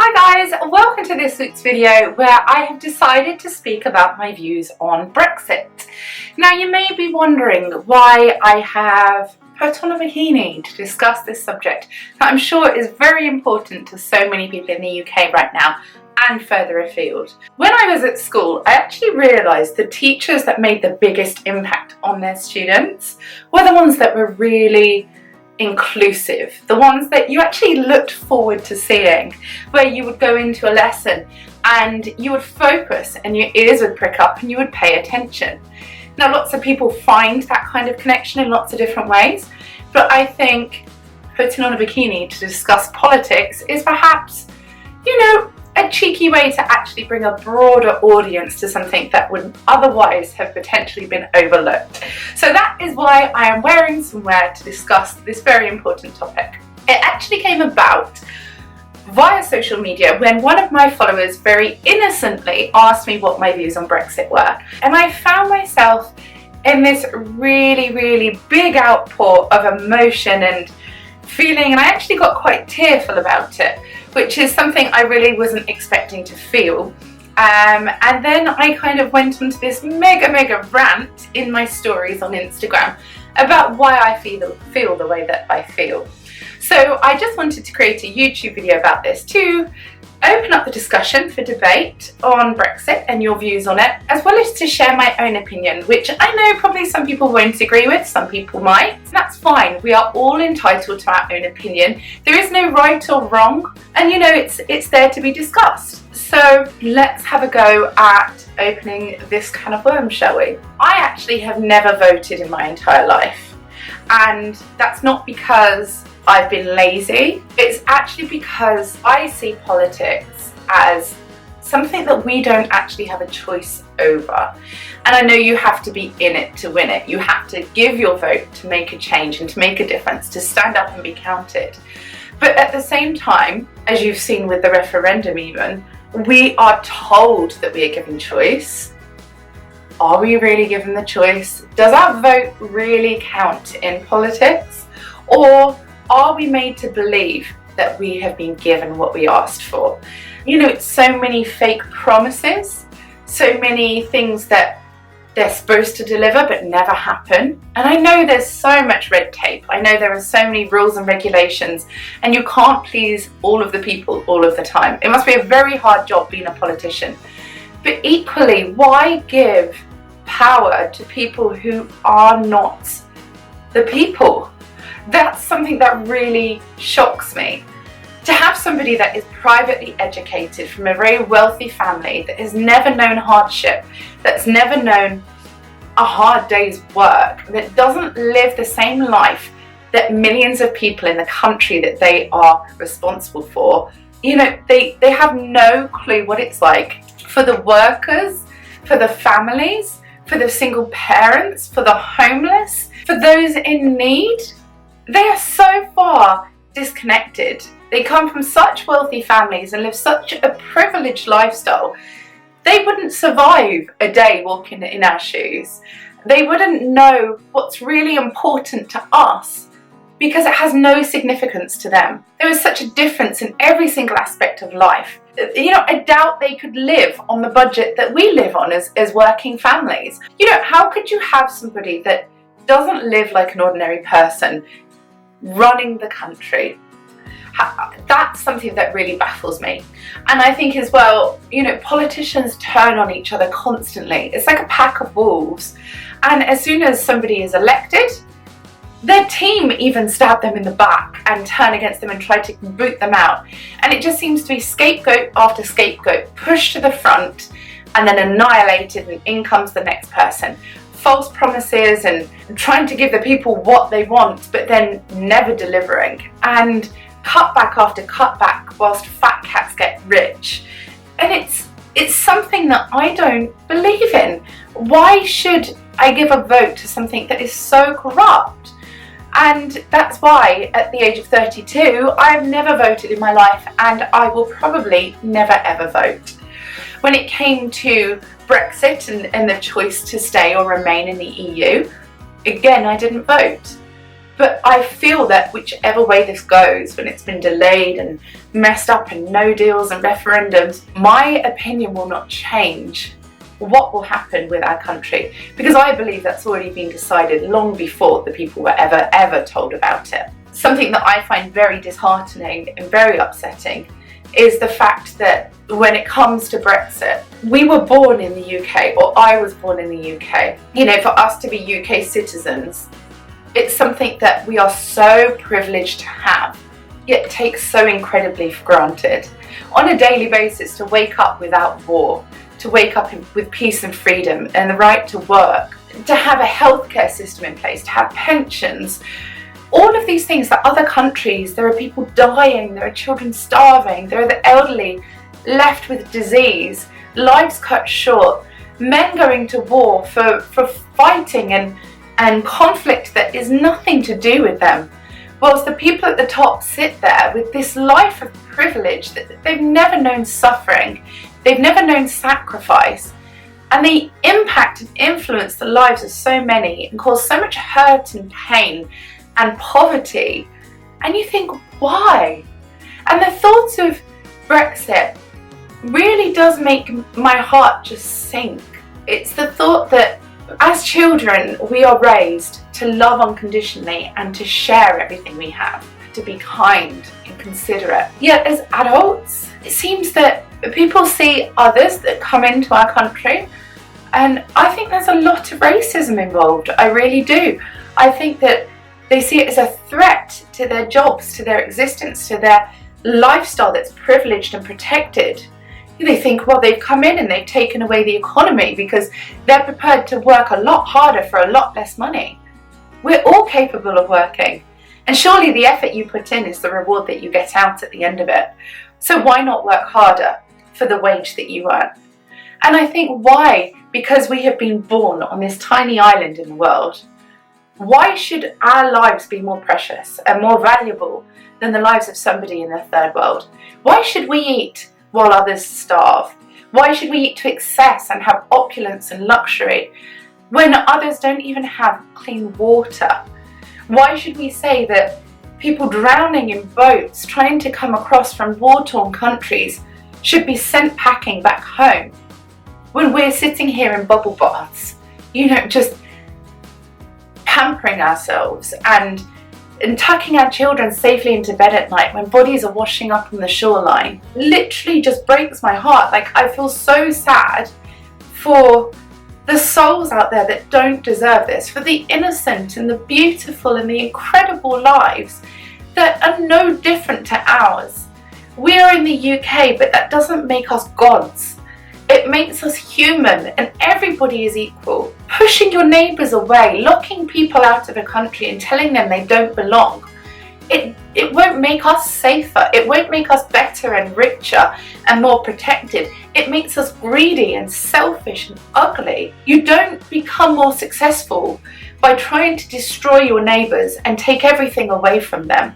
Hi guys, welcome to this week's video where I have decided to speak about my views on Brexit. Now you may be wondering why I have put on a bikini to discuss this subject that I'm sure is very important to so many people in the UK right now and further afield. When I was at school, I actually realised the teachers that made the biggest impact on their students were the ones that were really inclusive, the ones that you actually looked forward to seeing, where you would go into a lesson and you would focus and your ears would prick up and you would pay attention. Now lots of people find that kind of connection in lots of different ways, but I think putting on a bikini to discuss politics is perhaps, a cheeky way to actually bring a broader audience to something that would otherwise have potentially been overlooked. So that is why I am wearing some wear to discuss this very important topic. It actually came about via social media when one of my followers very innocently asked me what my views on Brexit were. And I found myself in this really big outpour of emotion and feeling, and I actually got quite tearful about it, which is something I really wasn't expecting to feel. And then I kind of went into this mega rant in my stories on Instagram about why I feel the way that I feel. So I just wanted to create a YouTube video about this to open up the discussion for debate on Brexit and your views on it, as well as to share my own opinion, which I know probably some people won't agree with, some people might. That's fine, we are all entitled to our own opinion. There is no right or wrong, and it's there to be discussed. So let's have a go at opening this can of worms, shall we? I actually have never voted in my entire life, and that's not because I've been lazy. It's actually because I see politics as something that we don't actually have a choice over. And I know you have to be in it to win it. You have to give your vote to make a change and to make a difference, to stand up and be counted. But at the same time, as you've seen with the referendum even, we are told that we are given choice. Are we really given the choice? Does our vote really count in politics? Or are we made to believe that we have been given what we asked for? It's so many fake promises, so many things that they're supposed to deliver but never happen. And I know there's so much red tape. I know there are so many rules and regulations, and you can't please all of the people all of the time. It must be a very hard job being a politician. But equally, why give power to people who are not the people? That's something that really shocks me. To have somebody that is privately educated from a very wealthy family, that has never known hardship, that's never known a hard day's work, that doesn't live the same life that millions of people in the country that they are responsible for, they have no clue what it's like for the workers, for the families, for the single parents, for the homeless, for those in need. They are so far disconnected. They come from such wealthy families and live such a privileged lifestyle. They wouldn't survive a day walking in our shoes. They wouldn't know what's really important to us because it has no significance to them. There is such a difference in every single aspect of life. I doubt they could live on the budget that we live on as working families. How could you have somebody that doesn't live like an ordinary person running the country? That's something that really baffles me. And I think as well, politicians turn on each other constantly. It's like a pack of wolves. And as soon as somebody is elected, their team even stab them in the back and turn against them and try to boot them out. And it just seems to be scapegoat after scapegoat pushed to the front and then annihilated, and in comes the next person. False promises and trying to give the people what they want, but then never delivering, and cutback after cutback whilst fat cats get rich. And it's something that I don't believe in. Why should I give a vote to something that is so corrupt? And that's why at the age of 32 I've never voted in my life, and I will probably never ever vote. When it came to Brexit and the choice to stay or remain in the EU, again I didn't vote. But I feel that whichever way this goes, when it's been delayed and messed up and no deals and referendums, my opinion will not change what will happen with our country, because I believe that's already been decided long before the people were ever told about it. Something that I find very disheartening and very upsetting is the fact that when it comes to Brexit, we were born in the UK, or I was born in the UK. You know, for us to be UK citizens, it's something that we are so privileged to have, yet take so incredibly for granted. On a daily basis, to wake up without war, to wake up with peace and freedom and the right to work, to have a healthcare system in place, to have pensions, all of these things that other countries, there are people dying, there are children starving, there are the elderly left with disease, lives cut short, men going to war for fighting and conflict that is nothing to do with them, whilst the people at the top sit there with this life of privilege that they've never known suffering, they've never known sacrifice, and they impact and influence the lives of so many and cause so much hurt and pain and poverty. And you think, why? And the thoughts of Brexit really does make my heart just sink. It's the thought that as children, we are raised to love unconditionally and to share everything we have, to be kind and considerate. Yet as adults, it seems that people see others that come into our country, and I think there's a lot of racism involved. I really do. I think that they see it as a threat to their jobs, to their existence, to their lifestyle that's privileged and protected. They think, well, they've come in and they've taken away the economy because they're prepared to work a lot harder for a lot less money. We're all capable of working, and surely the effort you put in is the reward that you get out at the end of it. So why not work harder for the wage that you earn? And I think why? Because we have been born on this tiny island in the world. Why should our lives be more precious and more valuable than the lives of somebody in the third world? Why should we eat while others starve? Why should we eat to excess and have opulence and luxury when others don't even have clean water? Why should we say that people drowning in boats trying to come across from war-torn countries should be sent packing back home when we're sitting here in bubble baths, just pampering ourselves and tucking our children safely into bed at night when bodies are washing up on the shoreline? Literally just breaks my heart. Like, I feel so sad for the souls out there that don't deserve this, for the innocent and the beautiful and the incredible lives that are no different to ours. We are in the UK, but that doesn't make us gods. It makes us human, and everybody is equal. Pushing your neighbours away, locking people out of a country and telling them they don't belong, it won't make us safer. It won't make us better and richer and more protected. It makes us greedy and selfish and ugly. You don't become more successful by trying to destroy your neighbours and take everything away from them.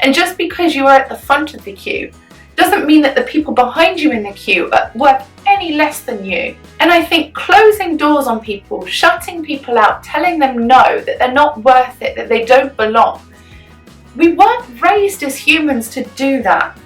And just because you are at the front of the queue doesn't mean that the people behind you in the queue are worth any less than you. And I think closing doors on people, shutting people out, telling them no, that they're not worth it, that they don't belong. We weren't raised as humans to do that.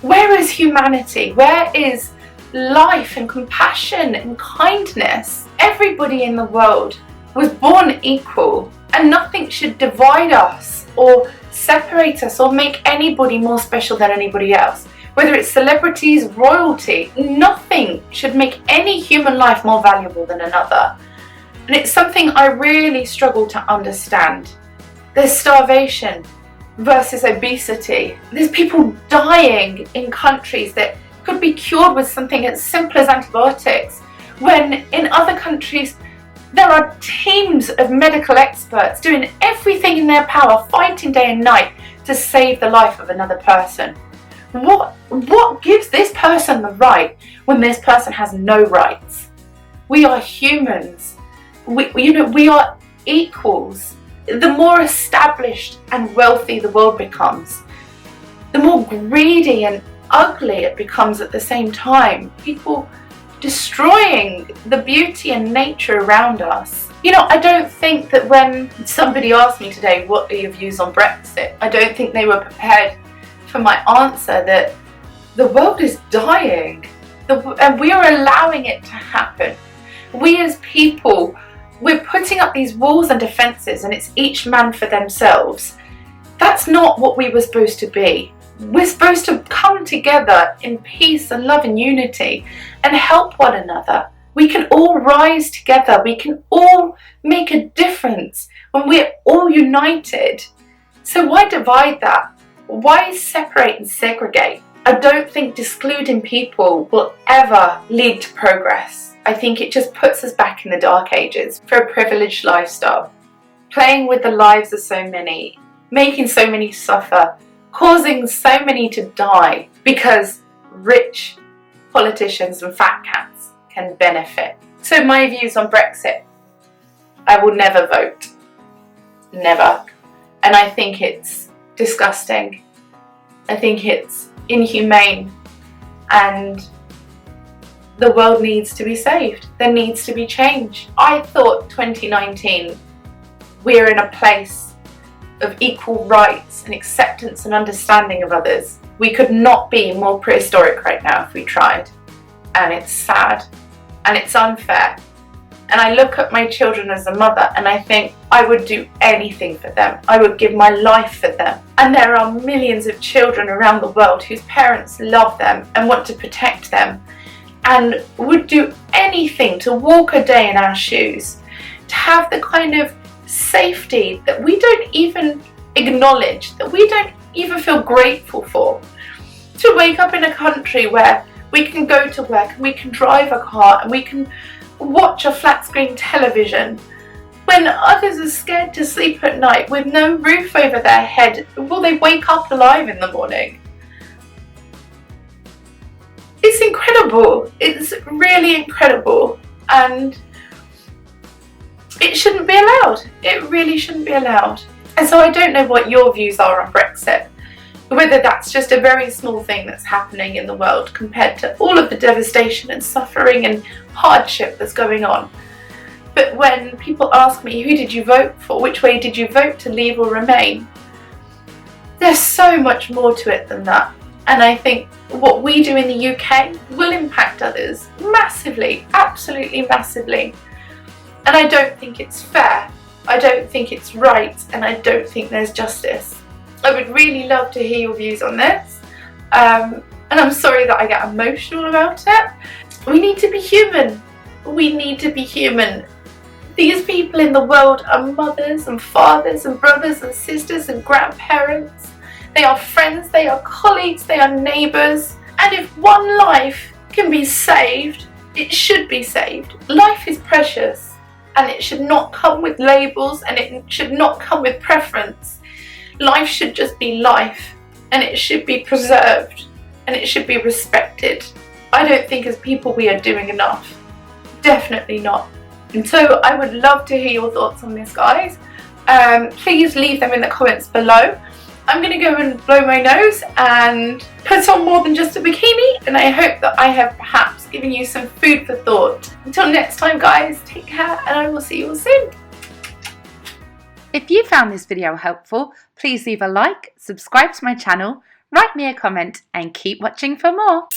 Where is humanity? Where is life and compassion and kindness? Everybody in the world was born equal, and nothing should divide us or separate us or make anybody more special than anybody else. Whether it's celebrities, royalty, nothing should make any human life more valuable than another. And it's something I really struggle to understand. There's starvation versus obesity. There's people dying in countries that could be cured with something as simple as antibiotics, when in other countries there are teams of medical experts doing everything in their power, fighting day and night to save the life of another person. What gives this person the right when this person has no rights? We are humans. We are equals. The more established and wealthy the world becomes, the more greedy and ugly it becomes at the same time. People destroying the beauty and nature around us. You know, I don't think that when somebody asked me today, what are your views on Brexit, I don't think they were prepared for my answer that the world is dying and we are allowing it to happen. We as people, we're putting up these walls and defences and it's each man for themselves. That's not what we were supposed to be. We're supposed to come together in peace and love and unity and help one another. We can all rise together. We can all make a difference when we're all united. So why divide that? Why separate and segregate? I don't think excluding people will ever lead to progress. I think it just puts us back in the dark ages for a privileged lifestyle. Playing with the lives of so many, making so many suffer, causing so many to die because rich politicians and fat cats can benefit. So my views on Brexit, I will never vote. Never. And I think it's disgusting. I think it's inhumane and the world needs to be saved. There needs to be change. I thought 2019 we're in a place of equal rights and acceptance and understanding of others. We could not be more prehistoric right now if we tried. And it's sad and it's unfair. And I look at my children as a mother and I think I would do anything for them. I would give my life for them. And there are millions of children around the world whose parents love them and want to protect them and would do anything to walk a day in our shoes, to have the kind of safety that we don't even acknowledge, that we don't even feel grateful for. To wake up in a country where we can go to work and we can drive a car and we can watch a flat screen television when others are scared to sleep at night with no roof over their head. Will they wake up alive in the morning? It's incredible. It's really incredible and it shouldn't be allowed. It really shouldn't be allowed. And so I don't know what your views are on Brexit. Whether that's just a very small thing that's happening in the world compared to all of the devastation and suffering and hardship that's going on. But when people ask me, who did you vote for? Which way did you vote, to leave or remain? There's so much more to it than that. And I think what we do in the UK will impact others massively, absolutely massively. And I don't think it's fair. I don't think it's right. And I don't think there's justice. I would really love to hear your views on this. And I'm sorry that I get emotional about it. We need to be human. We need to be human. These people in the world are mothers and fathers and brothers and sisters and grandparents. They are friends, they are colleagues, they are neighbours. And if one life can be saved, it should be saved. Life is precious and it should not come with labels and it should not come with preference. Life should just be life and it should be preserved and it should be respected. I don't think as people we are doing enough. Definitely not. And so I would love to hear your thoughts on this, guys. Please leave them in the comments below. I'm going to go and blow my nose and put on more than just a bikini, and I hope that I have perhaps given you some food for thought. Until next time, guys, take care and I will see you all soon. If you found this video helpful, please leave a like, subscribe to my channel, write me a comment and keep watching for more.